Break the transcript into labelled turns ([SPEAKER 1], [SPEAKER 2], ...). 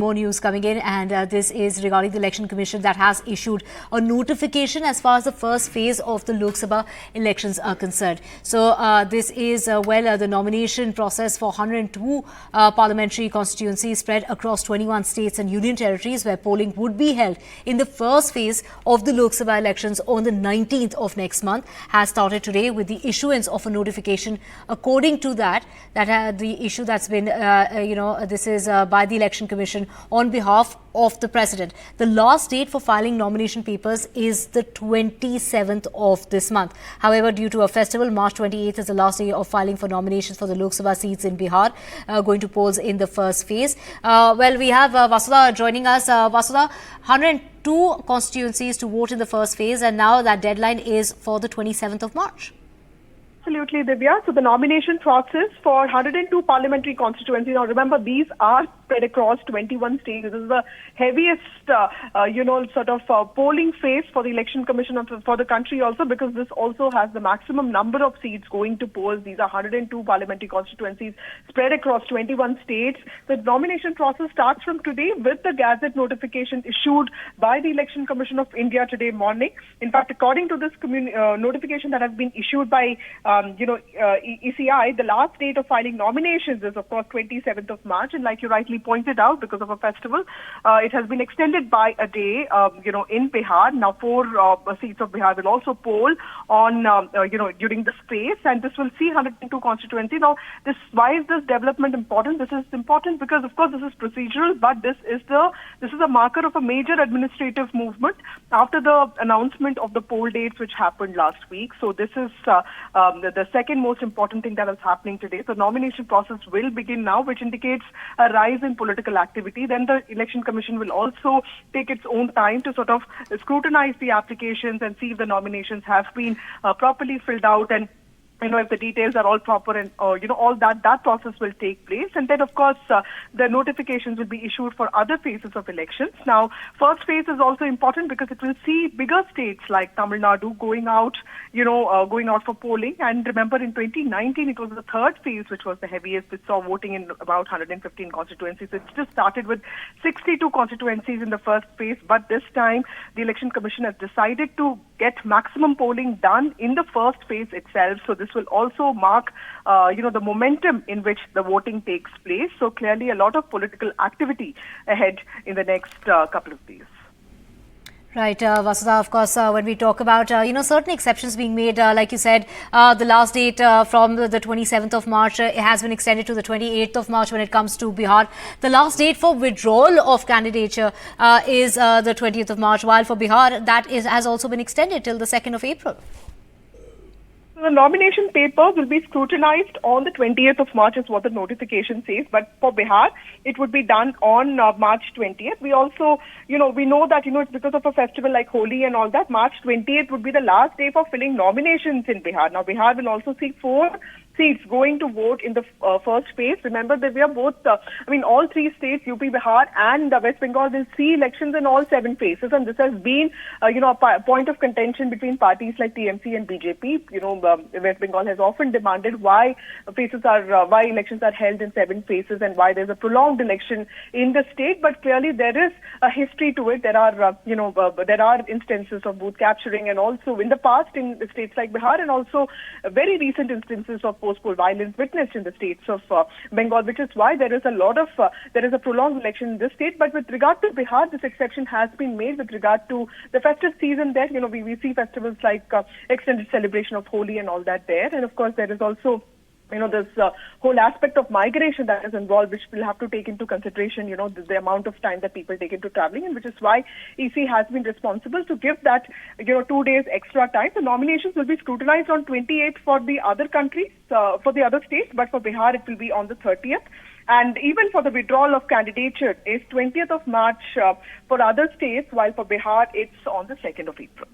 [SPEAKER 1] More news coming in, and this is regarding the Election Commission that has issued a notification as far as the first phase of the Lok Sabha elections are concerned. So this is the nomination process for 102 parliamentary constituencies spread across 21 states and union territories, where polling would be held in the first phase of the Lok Sabha elections on the 19th of next month, has started today with the issuance of a notification. According to that the issue that's been this is by the Election Commission on behalf of the President. The last date for filing nomination papers is the 27th of this month. However, due to a festival, March 28th is the last day of filing for nominations for the Lok Sabha seats in Bihar, going to polls in the first phase. We have Vasudha joining us. Vasudha, 102 constituencies to vote in the first phase, and now that deadline is for the 27th of March.
[SPEAKER 2] Absolutely, Divya. So the nomination process for 102 parliamentary constituencies, now remember, these are spread across 21 states. This is the heaviest, polling phase for the Election Commission for the country also, because this also has the maximum number of seats going to polls. These are 102 parliamentary constituencies spread across 21 states. The nomination process starts from today with the Gazette notification issued by the Election Commission of India today morning. In fact, according to this notification that has been issued by ECI, the last date of filing nominations is, of course, 27th of March. And like you rightly pointed out, because of a festival, it has been extended by a day, in Bihar. Now, 4 seats of Bihar will also poll on, during this phase, and this will see 102 constituencies. Now, why is this development important? This is important because, of course, this is procedural, but this is a marker of a major administrative movement after the announcement of the poll dates, which happened last week. So this is the second most important thing that is happening today. So nomination process will begin now, which indicates a rise in political activity. Then the Election Commission will also take its own time to sort of scrutinize the applications and see if the nominations have been properly filled out, and if the details are all proper, and all that process will take place. And then, of course, the notifications will be issued for other phases of elections. Now, first phase is also important because it will see bigger states like Tamil Nadu going out for polling. And remember, in 2019, it was the third phase, which was the heaviest, which saw voting in about 115 constituencies. It just started with 62 constituencies in the first phase. But this time, the Election Commission has decided to get maximum polling done in the first phase itself. So this will also mark, the momentum in which the voting takes place. So clearly a lot of political activity ahead in the next couple of days.
[SPEAKER 1] Right, Vasudha, of course, when we talk about, certain exceptions being made, like you said, the last date from the 27th of March has been extended to the 28th of March when it comes to Bihar. The last date for withdrawal of candidature is the 20th of March, while for Bihar, has also been extended till the 2nd of April.
[SPEAKER 2] The nomination paper will be scrutinized on the 20th of March, is what the notification says. But for Bihar, it would be done on March 20th. We also, we know that, it's because of a festival like Holi and all that. March 20th would be the last day for filling nominations in Bihar. Now, Bihar will also see 4 seats going to vote in the first phase. Remember that we are both, all 3 states, UP, Bihar and West Bengal, will see elections in all 7 phases. And this has been, a point of contention between parties like TMC and BJP. West Bengal has often demanded why elections are held in 7 phases and why there's a prolonged election in the state. But clearly there is a history to it. There are instances of booth capturing, and also in the past in states like Bihar, and also very recent instances of post-poll violence witnessed in the states of Bengal, which is why there is a prolonged election in this state. But with regard to Bihar, this exception has been made with regard to the festive season there. We see festivals like extended celebration of Holi and all that there. And of course, there is also this whole aspect of migration that is involved, which we'll have to take into consideration, the amount of time that people take into traveling, and which is why EC has been responsible to give that, 2 days extra time. The nominations will be scrutinized on 28th for the other countries, for the other states, but for Bihar, it will be on the 30th. And even for the withdrawal of candidature is 20th of March for other states, while for Bihar, it's on the 2nd of April.